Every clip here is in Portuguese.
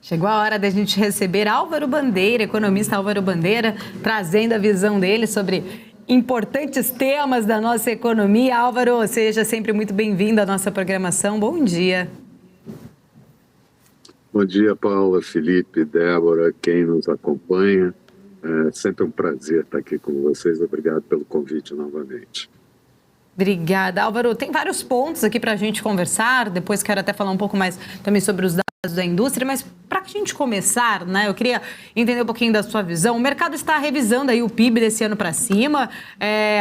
Chegou a hora da gente receber Álvaro Bandeira, economista Álvaro Bandeira, trazendo a visão dele sobre importantes temas da nossa economia. Álvaro, seja sempre muito bem-vindo à nossa programação. Bom dia. Bom dia, Paula, Felipe, Débora, quem nos acompanha. É sempre um prazer estar aqui com vocês. Obrigado pelo convite novamente. Obrigada, Álvaro. Tem vários pontos aqui para a gente conversar. Depois quero até falar um pouco mais também sobre os dados da indústria, mas para a gente começar, né, eu queria entender um pouquinho da sua visão. O mercado está revisando aí o PIB desse ano para cima.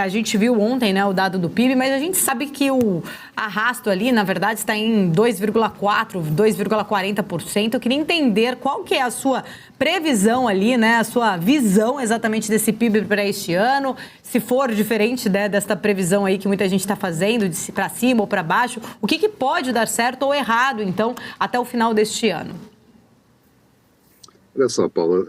A gente viu ontem, né, o dado do PIB, mas a gente sabe que o arrasto ali, na verdade, está em 2,4%, 2,40%. Eu queria entender qual que é a sua previsão ali, né, a sua visão exatamente desse PIB para este ano. Se for diferente, né, desta previsão aí que muita gente está fazendo, para cima ou para baixo, o que pode dar certo ou errado, então, até o final deste ano? Olha só, Paula,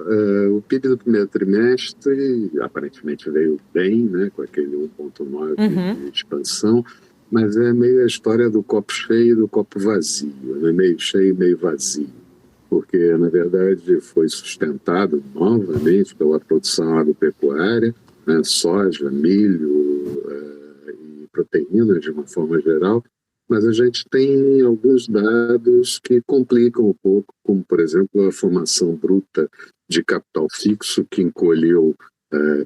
o PIB do primeiro trimestre aparentemente veio bem, né, com aquele 1,9 de expansão, mas é meio a história do copo cheio e do copo vazio, né, meio cheio e meio vazio, porque, na verdade, foi sustentado novamente pela produção agropecuária, né, soja, milho e proteínas de uma forma geral, mas a gente tem alguns dados que complicam um pouco, como, por exemplo, a formação bruta de capital fixo, que encolheu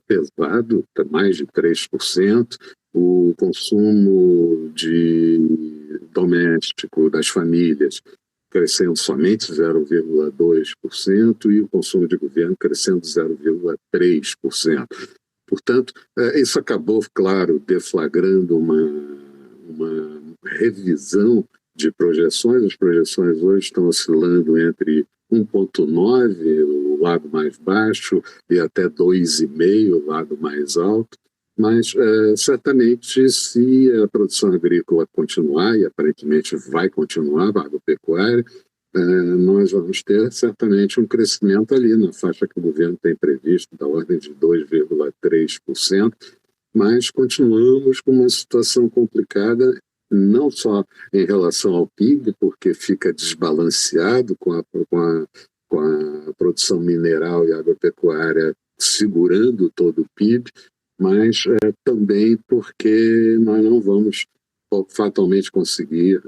pesado, mais de 3%, o consumo doméstico das famílias crescendo somente 0,2% e o consumo de governo crescendo 0,3%. Portanto, isso acabou, claro, deflagrando uma revisão de projeções. As projeções hoje estão oscilando entre 1,9, o lado mais baixo, e até 2,5, o lado mais alto. Mas, certamente, se a produção agrícola continuar, e aparentemente vai continuar, a agropecuária, nós vamos ter certamente um crescimento ali na faixa que o governo tem previsto, da ordem de 2,3%, mas continuamos com uma situação complicada, não só em relação ao PIB, porque fica desbalanceado com a produção mineral e agropecuária segurando todo o PIB, mas também porque nós não vamos fatalmente conseguir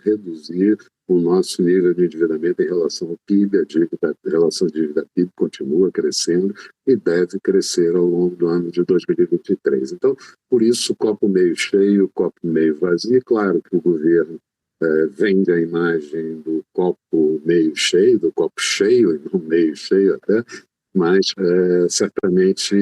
reduzir o nosso nível de endividamento em relação ao PIB. A relação dívida-PIB continua crescendo e deve crescer ao longo do ano de 2023. Então, por isso, copo meio cheio, copo meio vazio. Claro que o governo vende a imagem do copo meio cheio, do copo cheio e não meio cheio até, mas certamente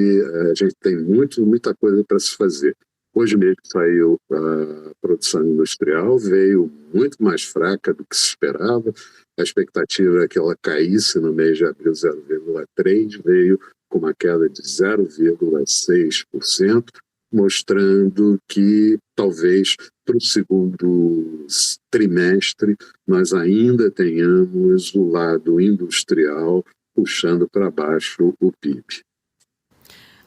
a gente tem muita coisa para se fazer. Hoje mesmo saiu a produção industrial, veio muito mais fraca do que se esperava. A expectativa é que ela caísse no mês de abril 0,3%, veio com uma queda de 0,6%, mostrando que talvez para o segundo trimestre nós ainda tenhamos o lado industrial puxando para baixo o PIB.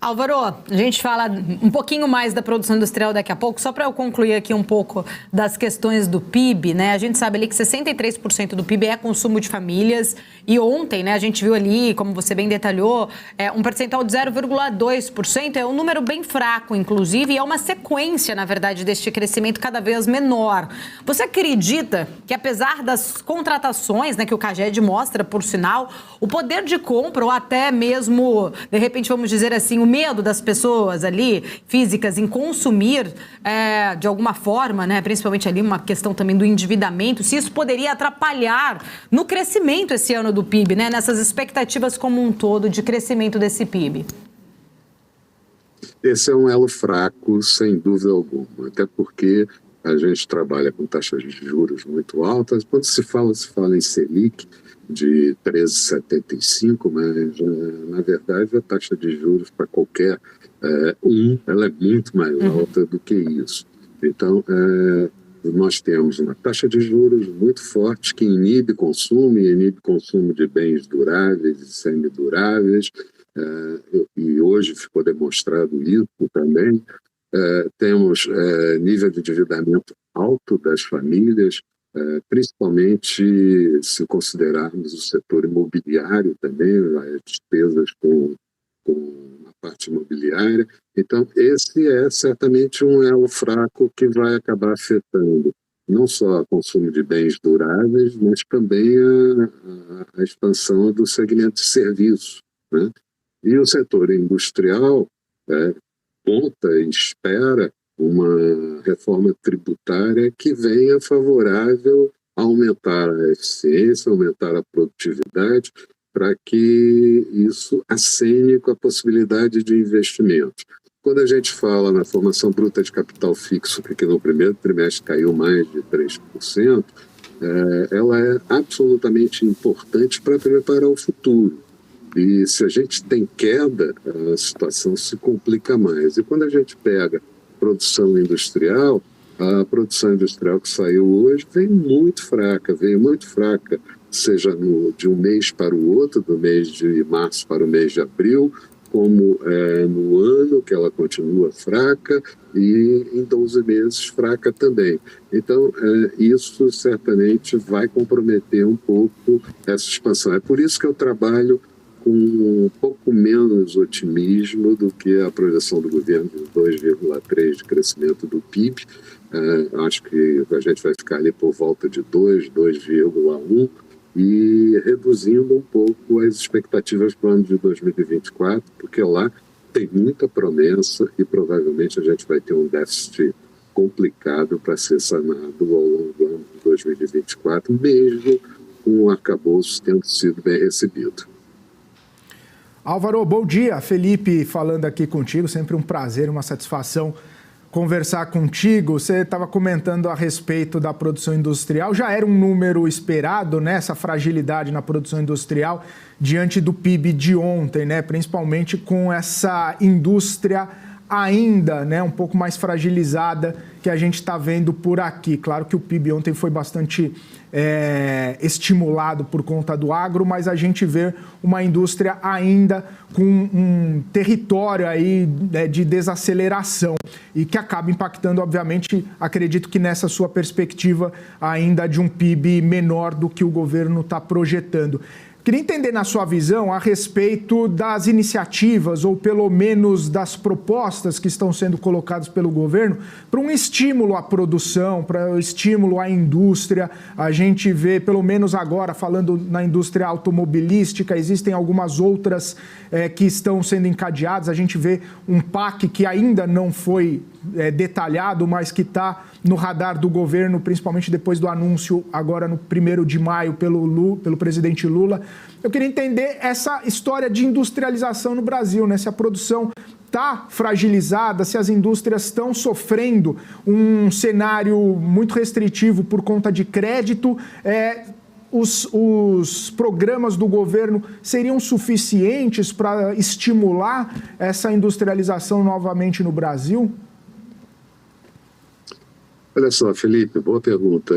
Álvaro, a gente fala um pouquinho mais da produção industrial daqui a pouco, só para eu concluir aqui um pouco das questões do PIB, né? A gente sabe ali que 63% do PIB é consumo de famílias e ontem, né, a gente viu ali, como você bem detalhou, um percentual de 0,2%, é um número bem fraco, inclusive, e é uma sequência, na verdade, deste crescimento cada vez menor. Você acredita que, apesar das contratações, né, que o CAGED mostra, por sinal, o poder de compra, ou até mesmo, de repente, vamos dizer assim, o medo das pessoas ali, físicas, em consumir de alguma forma, né, principalmente ali uma questão também do endividamento, se isso poderia atrapalhar no crescimento esse ano do PIB, né, nessas expectativas como um todo de crescimento desse PIB? Esse é um elo fraco, sem dúvida alguma, até porque a gente trabalha com taxas de juros muito altas. Quando se fala em Selic de 13,75, mas na verdade a taxa de juros para qualquer ela é muito mais alta do que isso. Então, nós temos uma taxa de juros muito forte que inibe consumo de bens duráveis e semiduráveis, e hoje ficou demonstrado isso também. Temos nível de endividamento alto das famílias, principalmente se considerarmos o setor imobiliário também, as despesas com a parte imobiliária. Então, esse é certamente um elo fraco que vai acabar afetando não só o consumo de bens duráveis, mas também a expansão do segmento de serviços, né? E o setor industrial conta e espera uma reforma tributária que venha favorável a aumentar a eficiência, aumentar a produtividade, para que isso acene com a possibilidade de investimento. Quando a gente fala na formação bruta de capital fixo, que no primeiro trimestre caiu mais de 3%, ela é absolutamente importante para preparar o futuro. E se a gente tem queda, a situação se complica mais. E quando a gente pega produção industrial, a produção industrial que saiu hoje veio muito fraca, seja de um mês para o outro, do mês de março para o mês de abril, como no ano, que ela continua fraca, e em 12 meses fraca também. Então, isso certamente vai comprometer um pouco essa expansão. É por isso que eu trabalho com um pouco menos otimismo do que a projeção do governo de 2,3% de crescimento do PIB. Acho que a gente vai ficar ali por volta de 2,1%, e reduzindo um pouco as expectativas para o ano de 2024, porque lá tem muita promessa e provavelmente a gente vai ter um déficit complicado para ser sanado ao longo do ano de 2024, mesmo com o arcabouço tendo sido bem recebido. Álvaro, bom dia. Felipe falando aqui contigo, sempre um prazer, uma satisfação conversar contigo. Você estava comentando a respeito da produção industrial, já era um número esperado, né, essa fragilidade na produção industrial diante do PIB de ontem, né, principalmente com essa indústria ainda, né, um pouco mais fragilizada que a gente está vendo por aqui. Claro que o PIB ontem foi bastante estimulado por conta do agro, mas a gente vê uma indústria ainda com um território aí, né, de desaceleração e que acaba impactando, obviamente, acredito que nessa sua perspectiva ainda de um PIB menor do que o governo está projetando. Queria entender na sua visão a respeito das iniciativas ou pelo menos das propostas que estão sendo colocadas pelo governo para um estímulo à produção, para um estímulo à indústria. A gente vê, pelo menos agora, falando na indústria automobilística, existem algumas outras que estão sendo encadeadas. A gente vê um PAC que ainda não foi detalhado, mas que está no radar do governo, principalmente depois do anúncio agora no 1º de maio pelo presidente Lula. Eu queria entender essa história de industrialização no Brasil, né? Se a produção está fragilizada, se as indústrias estão sofrendo um cenário muito restritivo por conta de crédito, os programas do governo seriam suficientes para estimular essa industrialização novamente no Brasil? Olha só, Felipe, boa pergunta.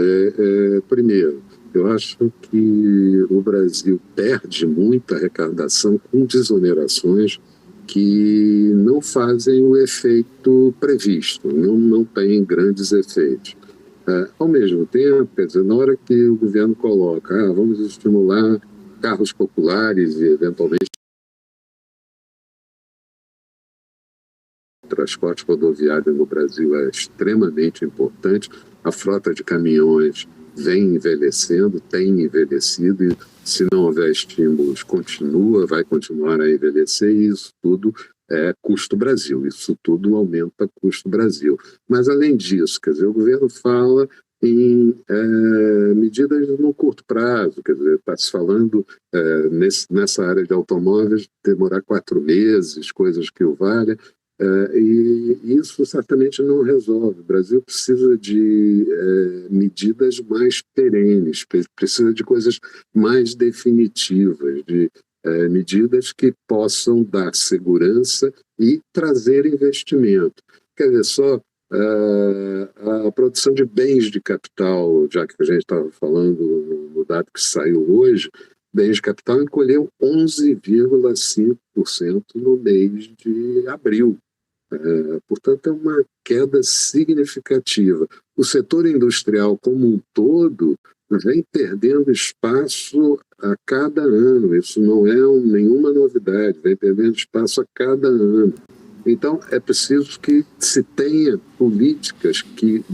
Primeiro, eu acho que o Brasil perde muita arrecadação com desonerações que não fazem o efeito previsto, não tem grandes efeitos. Ao mesmo tempo, quer dizer, na hora que o governo coloca, vamos estimular carros populares e, eventualmente, o transporte rodoviário no Brasil é extremamente importante. A frota de caminhões vem envelhecendo, tem envelhecido, e se não houver estímulos, vai continuar a envelhecer, e isso tudo é custo Brasil, isso tudo aumenta custo Brasil. Mas, além disso, quer dizer, o governo fala em medidas no curto prazo, quer dizer, está se falando nessa área de automóveis demorar 4 meses, coisas que o valha, e isso certamente não resolve. O Brasil precisa de medidas mais perenes, precisa de coisas mais definitivas, de medidas que possam dar segurança e trazer investimento. Quer dizer, só a produção de bens de capital, já que a gente estava falando no dado que saiu hoje, bens de capital encolheu 11,5% no mês de abril. Portanto, é uma queda significativa. O setor industrial como um todo vem perdendo espaço a cada ano. Isso não é nenhuma novidade, vem perdendo espaço a cada ano. Então, é preciso que se tenha políticas que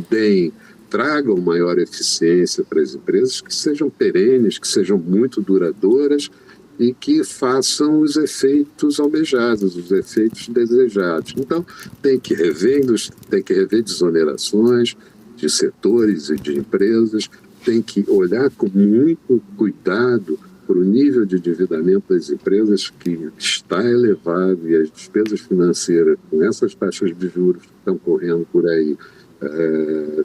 tragam maior eficiência para as empresas, que sejam perenes, que sejam muito duradouras e que façam os efeitos almejados, os efeitos desejados. Então, tem que rever desonerações de setores e de empresas, tem que olhar com muito cuidado para o nível de endividamento das empresas, que está elevado, e as despesas financeiras com essas taxas de juros que estão correndo por aí,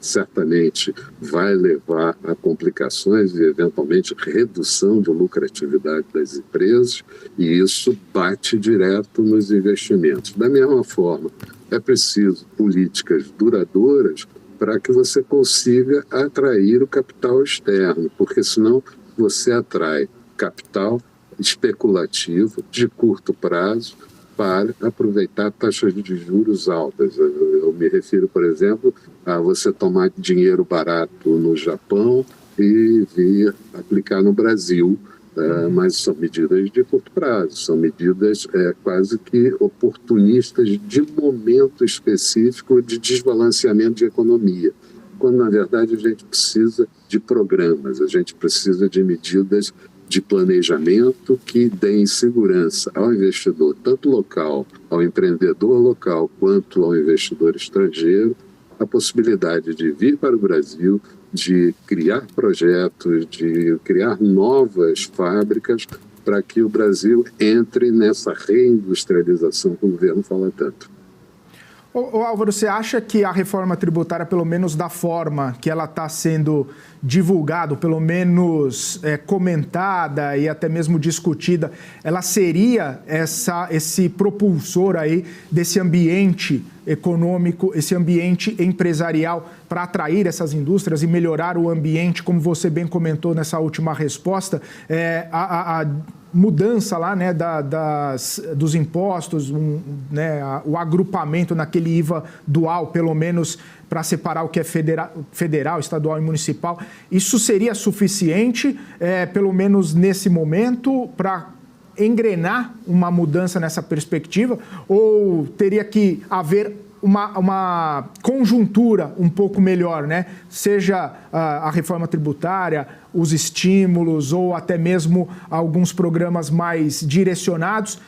certamente vai levar a complicações e, eventualmente, redução de lucratividade das empresas, e isso bate direto nos investimentos. Da mesma forma, é preciso políticas duradouras para que você consiga atrair o capital externo, porque senão você atrai capital especulativo de curto prazo para aproveitar taxas de juros altas. Eu me refiro, por exemplo, a você tomar dinheiro barato no Japão e vir aplicar no Brasil, mas são medidas de curto prazo, são medidas quase que oportunistas de momento específico de desbalanceamento de economia, quando na verdade a gente precisa de programas, a gente precisa de medidas de planejamento que deem segurança ao investidor, tanto local, ao empreendedor local, quanto ao investidor estrangeiro, a possibilidade de vir para o Brasil, de criar projetos, de criar novas fábricas, para que o Brasil entre nessa reindustrialização que o governo fala tanto. Ô Álvaro, você acha que a reforma tributária, pelo menos da forma que ela está sendo divulgada, pelo menos comentada e até mesmo discutida, ela seria esse propulsor aí desse ambiente econômico, esse ambiente empresarial para atrair essas indústrias e melhorar o ambiente, como você bem comentou nessa última resposta, a mudança lá, né, dos impostos, o agrupamento naquele IVA dual, pelo menos para separar o que é federal, estadual e municipal. Isso seria suficiente, pelo menos nesse momento, para engrenar uma mudança nessa perspectiva? Ou teria que haver uma conjuntura um pouco melhor, né? Seja a reforma tributária, os estímulos ou até mesmo alguns programas mais direcionados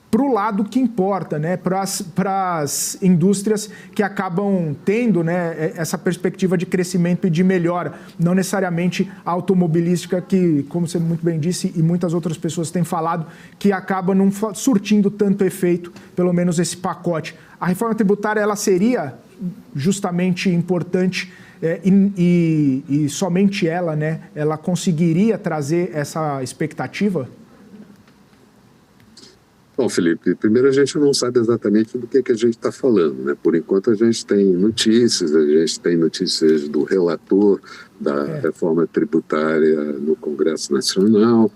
para o lado que importa, né? Para as indústrias que acabam tendo, né, essa perspectiva de crescimento e de melhora, não necessariamente a automobilística, que, como você muito bem disse, e muitas outras pessoas têm falado, que acaba não surtindo tanto efeito, pelo menos esse pacote. A reforma tributária, ela seria justamente importante e somente ela, né, ela conseguiria trazer essa expectativa? Bom, Felipe, primeiro a gente não sabe exatamente do que a gente está falando, né? Por enquanto a gente tem notícias do relator da reforma tributária no Congresso Nacional,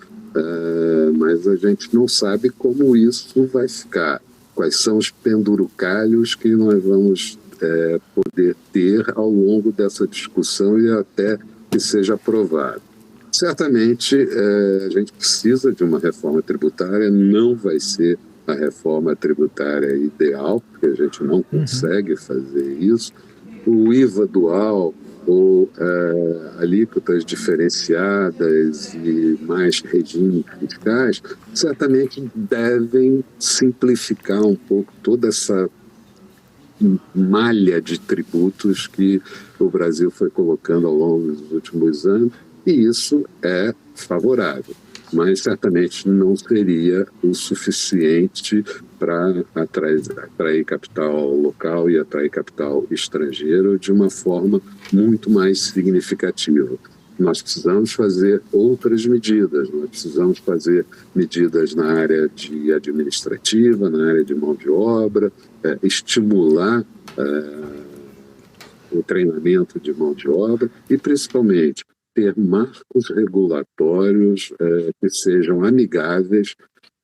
mas a gente não sabe como isso vai ficar, quais são os pendurucalhos que nós vamos poder ter ao longo dessa discussão e até que seja aprovado. Certamente, a gente precisa de uma reforma tributária, não vai ser a reforma tributária ideal, porque a gente não consegue fazer isso. O IVA dual ou alíquotas diferenciadas e mais regimes fiscais, certamente devem simplificar um pouco toda essa malha de tributos que o Brasil foi colocando ao longo dos últimos anos, e isso é favorável, mas certamente não seria o suficiente para atrair capital local e atrair capital estrangeiro de uma forma muito mais significativa. Nós precisamos fazer outras medidas, nós precisamos fazer medidas na área de administrativa, na área de mão de obra, estimular o treinamento de mão de obra e, principalmente, ter marcos regulatórios que sejam amigáveis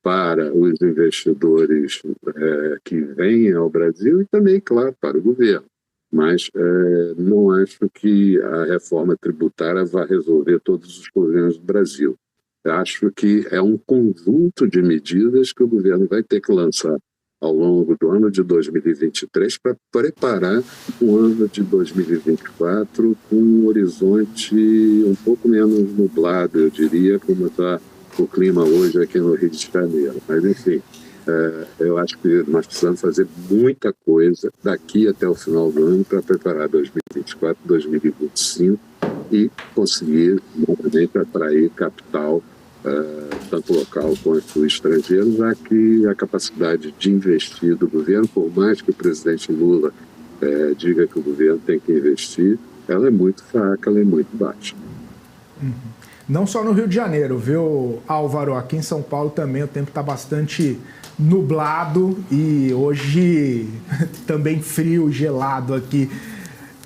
para os investidores que vêm ao Brasil e também, claro, para o governo. Mas não acho que a reforma tributária vá resolver todos os problemas do Brasil. Eu acho que é um conjunto de medidas que o governo vai ter que lançar ao longo do ano de 2023 para preparar o ano de 2024 com um horizonte um pouco menos nublado, eu diria, como está o clima hoje aqui no Rio de Janeiro. Mas, enfim, eu acho que nós precisamos fazer muita coisa daqui até o final do ano para preparar 2024, 2025 e conseguir, novamente, atrair capital tanto local quanto estrangeiro, já que a capacidade de investir do governo, por mais que o presidente Lula diga que o governo tem que investir, ela é muito fraca, ela é muito baixa. Não só no Rio de Janeiro, viu, Álvaro? Aqui em São Paulo também o tempo está bastante nublado e hoje também frio, gelado aqui,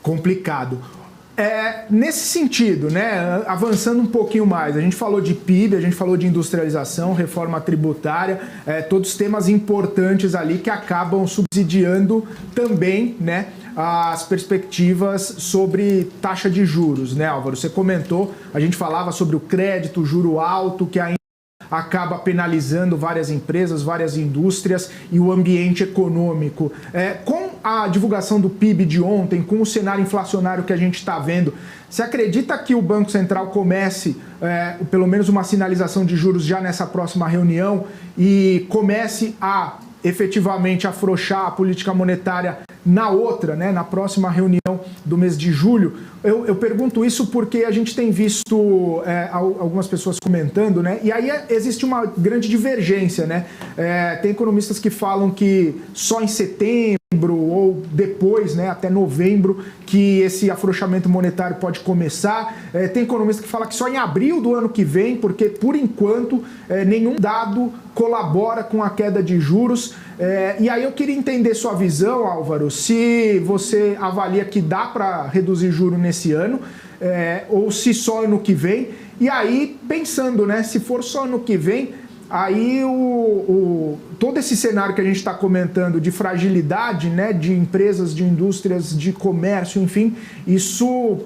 complicado. Nesse sentido, né, avançando um pouquinho mais, a gente falou de PIB, a gente falou de industrialização, reforma tributária, todos temas importantes ali que acabam subsidiando também, né, as perspectivas sobre taxa de juros, né, Álvaro? Você comentou, a gente falava sobre o crédito, juro alto, que ainda acaba penalizando várias empresas, várias indústrias e o ambiente econômico. Com a divulgação do PIB de ontem, com o cenário inflacionário que a gente está vendo, você acredita que o Banco Central comece, pelo menos uma sinalização de juros já nessa próxima reunião e comece a efetivamente afrouxar a política monetária na outra, né, na próxima reunião do mês de julho? Eu pergunto isso porque a gente tem visto algumas pessoas comentando, né, e aí existe uma grande divergência, né? Tem economistas que falam que só em setembro ou depois, né, até novembro, que esse afrouxamento monetário pode começar. Tem economista que fala que só em abril do ano que vem, porque, por enquanto, nenhum dado colabora com a queda de juros. E aí eu queria entender sua visão, Álvaro, se você avalia que dá para reduzir juros nesse ano, ou se só ano que vem. E aí, pensando, né, se for só ano que vem, aí todo esse cenário que a gente está comentando de fragilidade, né, de empresas, de indústrias, de comércio, enfim, isso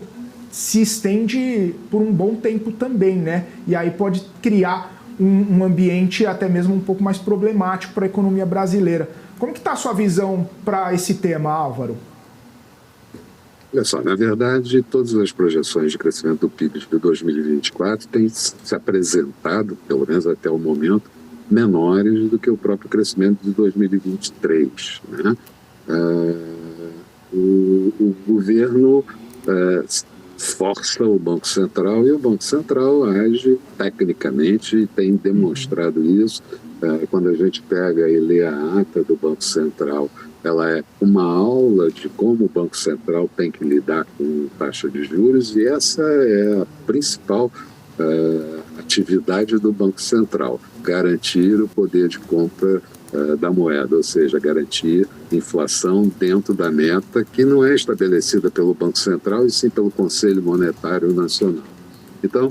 se estende por um bom tempo também, né? E aí pode criar um ambiente até mesmo um pouco mais problemático para a economia brasileira. Como que está a sua visão para esse tema, Álvaro? Olha só, na verdade, todas as projeções de crescimento do PIB de 2024 têm se apresentado, pelo menos até o momento, menores do que o próprio crescimento de 2023. Né? O governo força o Banco Central e o Banco Central age tecnicamente e tem demonstrado isso. Quando a gente pega e lê a ata do Banco Central, ela é uma aula de como o Banco Central tem que lidar com taxa de juros, e essa é a principal atividade do Banco Central, garantir o poder de compra da moeda, ou seja, garantir inflação dentro da meta que não é estabelecida pelo Banco Central e sim pelo Conselho Monetário Nacional. Então,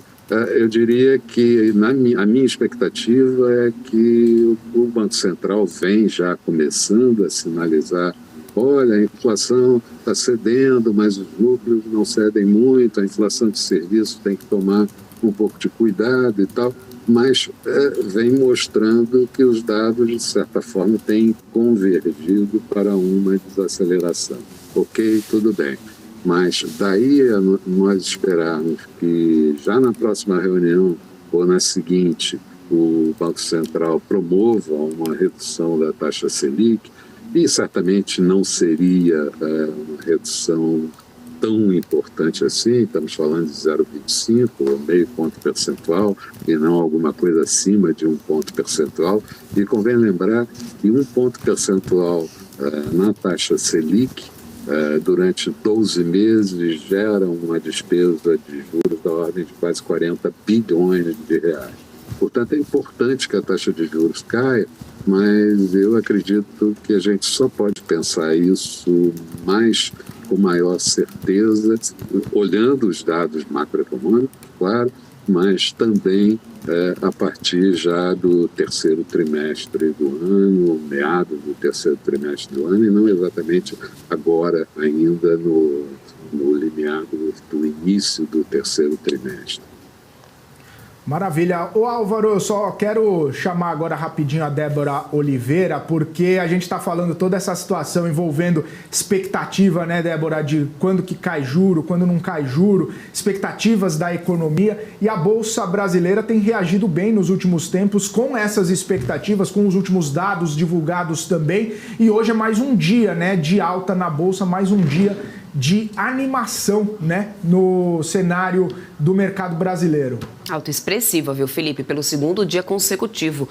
eu diria que a minha expectativa é que o Banco Central vem já começando a sinalizar: olha, a inflação está cedendo, mas os lucros não cedem muito, a inflação de serviços tem que tomar um pouco de cuidado e tal, mas vem mostrando que os dados, de certa forma, têm convergido para uma desaceleração. Ok, tudo bem. Mas daí nós esperarmos que já na próxima reunião ou na seguinte o Banco Central promova uma redução da taxa Selic, e certamente não seria uma redução tão importante assim, estamos falando de 0,25 ou meio ponto percentual e não alguma coisa acima de 1 ponto percentual. E convém lembrar que 1 ponto percentual na taxa Selic durante 12 meses gera uma despesa de juros da ordem de quase 40 bilhões de reais. Portanto, é importante que a taxa de juros caia, mas eu acredito que a gente só pode pensar isso com maior certeza, olhando os dados macroeconômicos, claro, mas também a partir já do terceiro trimestre do ano, meados do terceiro trimestre do ano, e não exatamente agora, ainda no limiar do início do terceiro trimestre. Maravilha. Ô Álvaro, eu só quero chamar agora rapidinho a Débora Oliveira, porque a gente está falando toda essa situação envolvendo expectativa, né, Débora, de quando que cai juro, quando não cai juro, expectativas da economia, e a Bolsa Brasileira tem reagido bem nos últimos tempos com essas expectativas, com os últimos dados divulgados também, e hoje é mais um dia, né, de alta na Bolsa, mais um dia de animação, né, no cenário do mercado brasileiro. Autoexpressiva, viu, Felipe? Pelo segundo dia consecutivo.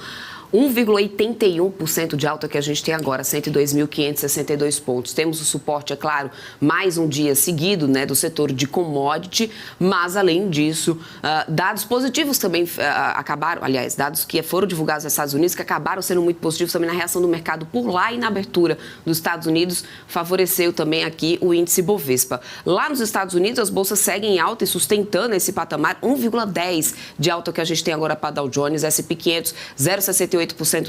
1,81% de alta que a gente tem agora, 102.562 pontos. Temos o suporte, é claro, mais um dia seguido, né, do setor de commodity, mas, além disso, dados positivos também acabaram, aliás, dados que foram divulgados nos Estados Unidos, que acabaram sendo muito positivos também na reação do mercado por lá e na abertura dos Estados Unidos, favoreceu também aqui o índice Bovespa. Lá nos Estados Unidos, as bolsas seguem em alta e sustentando esse patamar, 1,10% de alta que a gente tem agora para Dow Jones, S&P 500, 0,68%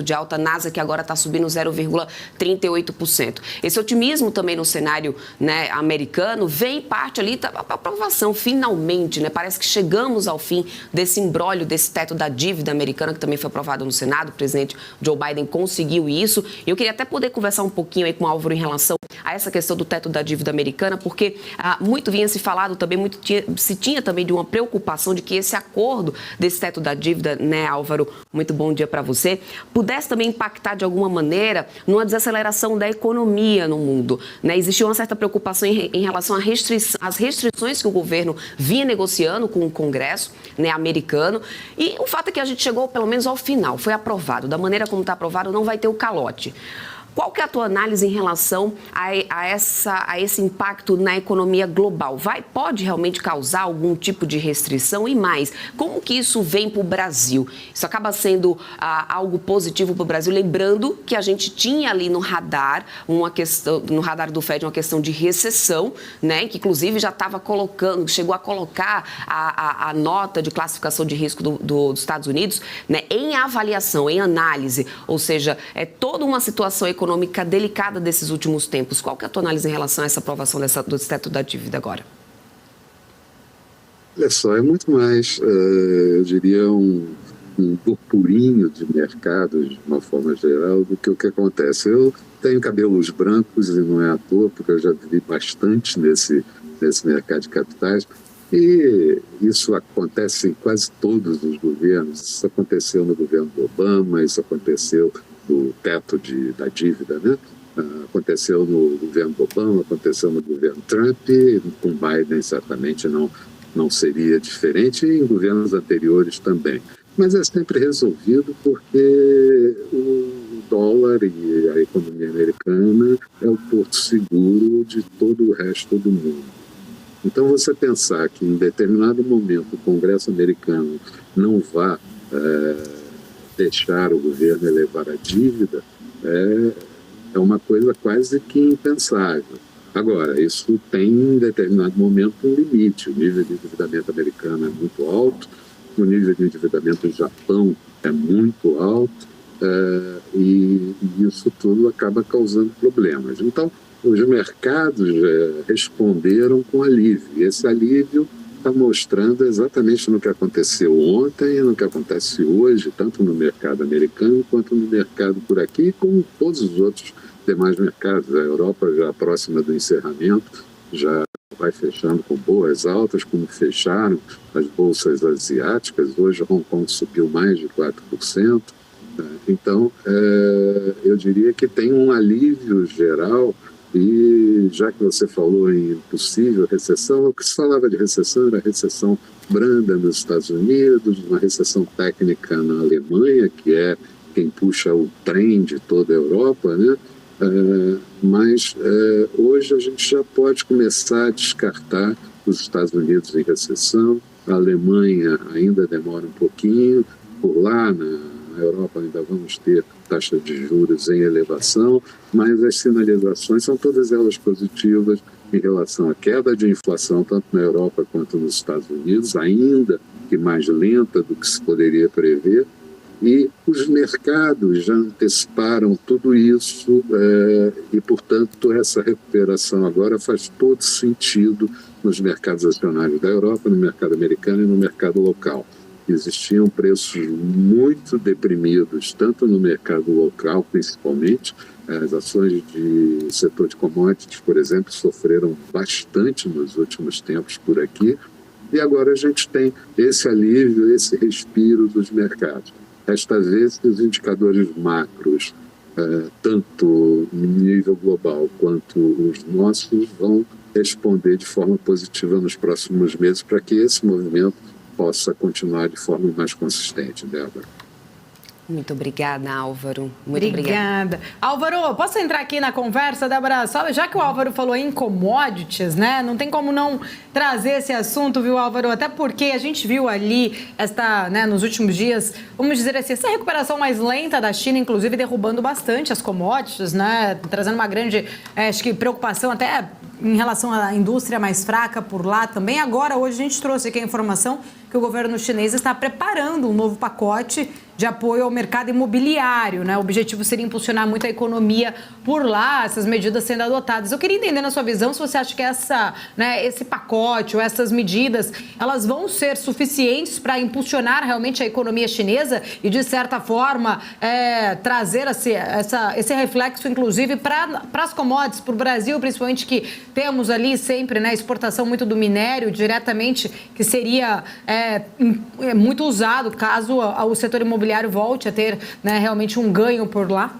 de alta, NASA que agora está subindo 0,38%. Esse otimismo também no cenário, né, americano vem parte ali da aprovação, finalmente, né? Parece que chegamos ao fim desse imbróglio, desse teto da dívida americana que também foi aprovado no Senado. O presidente Joe Biden conseguiu isso. Eu queria até poder conversar um pouquinho aí com o Álvaro em relação a essa questão do teto da dívida americana, porque muito vinha se falado também, se tinha também de uma preocupação de que esse acordo desse teto da dívida, né, Álvaro, muito bom dia para você, pudesse também impactar de alguma maneira numa desaceleração da economia no mundo, né? Existia uma certa preocupação em relação às restrições que o governo vinha negociando com o Congresso, né, americano, e o fato é que a gente chegou pelo menos ao final, foi aprovado. Da maneira como está aprovado, não vai ter o calote. Qual que é a tua análise em relação a esse impacto na economia global? Pode realmente causar algum tipo de restrição? E mais, como que isso vem para o Brasil? Isso acaba sendo algo positivo para o Brasil? Lembrando que a gente tinha ali no radar do FED uma questão de recessão, né? Que inclusive já estava chegou a colocar a nota de classificação de risco dos Estados Unidos, né, em avaliação, em análise. Ou seja, é toda uma situação econômica delicada desses últimos tempos. Qual que é a tua análise em relação a essa aprovação do teto da dívida agora? Olha só, é muito mais, eu diria, um purpurinho de mercado, de uma forma geral, do que o que acontece. Eu tenho cabelos brancos e não é à toa, porque eu já vivi bastante nesse mercado de capitais, e isso acontece em quase todos os governos. Isso aconteceu no governo do Obama, isso aconteceu do teto da dívida, né? Aconteceu no governo Obama, aconteceu no governo Trump, e com Biden certamente não seria diferente, e em governos anteriores também. Mas é sempre resolvido porque o dólar e a economia americana é o porto seguro de todo o resto do mundo. Então, você pensar que em determinado momento o Congresso americano não vá deixar o governo elevar a dívida é uma coisa quase que impensável. Agora, isso tem em determinado momento um limite. O nível de endividamento americano é muito alto, o nível de endividamento do Japão é muito alto, e isso tudo acaba causando problemas. Então, os mercados responderam com alívio, e esse alívio está mostrando exatamente no que aconteceu ontem e no que acontece hoje, tanto no mercado americano quanto no mercado por aqui, como todos os outros demais mercados. A Europa, já próxima do encerramento, já vai fechando com boas altas, como fecharam as bolsas asiáticas. Hoje Hong Kong subiu mais de 4%. Então, eu diria que tem um alívio geral. E já que você falou em possível recessão, o que se falava de recessão era recessão branda nos Estados Unidos, uma recessão técnica na Alemanha, que é quem puxa o trem de toda a Europa, né? Mas hoje a gente já pode começar a descartar os Estados Unidos em recessão, a Alemanha ainda demora um pouquinho, por lá na Europa ainda vamos ter taxa de juros em elevação, mas as sinalizações são todas elas positivas em relação à queda de inflação, tanto na Europa quanto nos Estados Unidos, ainda que mais lenta do que se poderia prever, e os mercados já anteciparam tudo isso e, portanto, essa recuperação agora faz todo sentido nos mercados acionários da Europa, no mercado americano e no mercado local. Existiam preços muito deprimidos, tanto no mercado local, principalmente. As ações de setor de commodities, por exemplo, sofreram bastante nos últimos tempos por aqui. E agora a gente tem esse alívio, esse respiro dos mercados. Esta vez, os indicadores macros, tanto no nível global quanto os nossos, vão responder de forma positiva nos próximos meses para que esse movimento possa continuar de forma mais consistente, Débora. Muito obrigada, Álvaro. Muito obrigada. Álvaro, posso entrar aqui na conversa, Débora? Só, já que o Álvaro falou em commodities, né? Não tem como não trazer esse assunto, viu, Álvaro? Até porque a gente viu ali, nos últimos dias, vamos dizer assim, essa recuperação mais lenta da China, inclusive derrubando bastante as commodities, né? Trazendo uma grande, acho que preocupação até em relação à indústria mais fraca por lá também. Agora, hoje, a gente trouxe aqui a informação que o governo chinês está preparando um novo pacote de apoio ao mercado imobiliário, né? O objetivo seria impulsionar muito a economia por lá, essas medidas sendo adotadas. Eu queria entender, na sua visão, se você acha que esse pacote ou essas medidas, elas vão ser suficientes para impulsionar realmente a economia chinesa e, de certa forma, trazer esse reflexo, inclusive, para as commodities, para o Brasil, principalmente, que temos ali sempre, né, exportação muito do minério diretamente, que seria muito usado caso o setor imobiliário volte a ter, né, realmente um ganho por lá?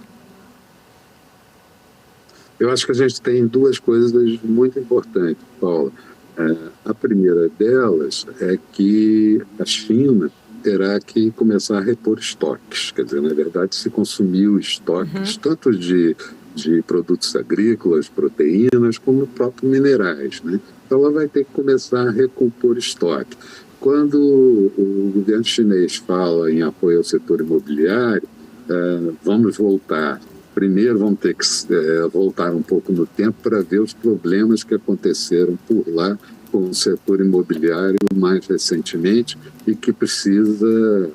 Eu acho que a gente tem duas coisas muito importantes, Paula. A primeira delas é que a China terá que começar a repor estoques. Quer dizer, na verdade, se consumiu estoques, tanto de produtos agrícolas, proteínas, como próprios minerais, né? Então, ela vai ter que começar a recompor estoque. Quando o governo chinês fala em apoio ao setor imobiliário, vamos voltar. Primeiro, vamos ter que voltar um pouco no tempo para ver os problemas que aconteceram por lá com o setor imobiliário mais recentemente e que precisa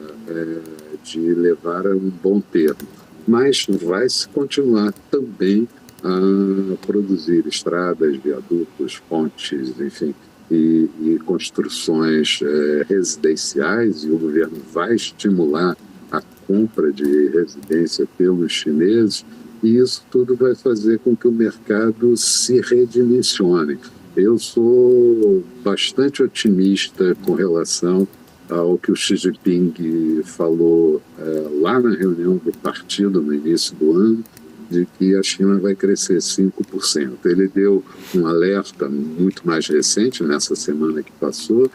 de levar a um bom termo. Mas vai se continuar também a produzir estradas, viadutos, pontes, enfim, e construções residenciais, e o governo vai estimular a compra de residência pelos chineses, e isso tudo vai fazer com que o mercado se redimensione. Eu sou bastante otimista com relação ao que o Xi Jinping falou lá na reunião do partido no início do ano, de que a China vai crescer 5%. Ele deu um alerta muito mais recente, nessa semana que passou,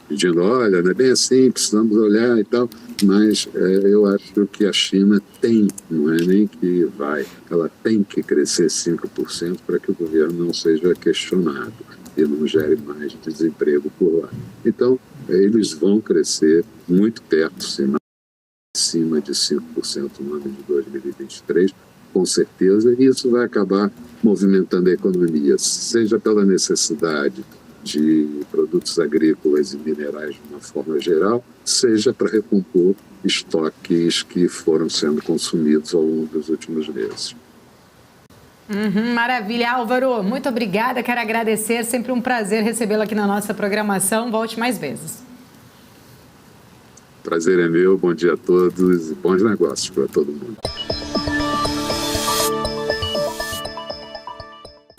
pedindo, olha, não é bem assim, precisamos olhar e tal, mas eu acho que a China tem, não é nem que vai, ela tem que crescer 5% para que o governo não seja questionado e não gere mais desemprego por lá. Então, eles vão crescer muito perto, se não acima de 5% no ano de 2023, com certeza, e isso vai acabar movimentando a economia, seja pela necessidade de produtos agrícolas e minerais de uma forma geral, seja para recompor estoques que foram sendo consumidos ao longo dos últimos meses. Maravilha, Álvaro, muito obrigada, quero agradecer, sempre um prazer recebê-lo aqui na nossa programação, volte mais vezes. Prazer é meu, bom dia a todos e bons negócios para todo mundo.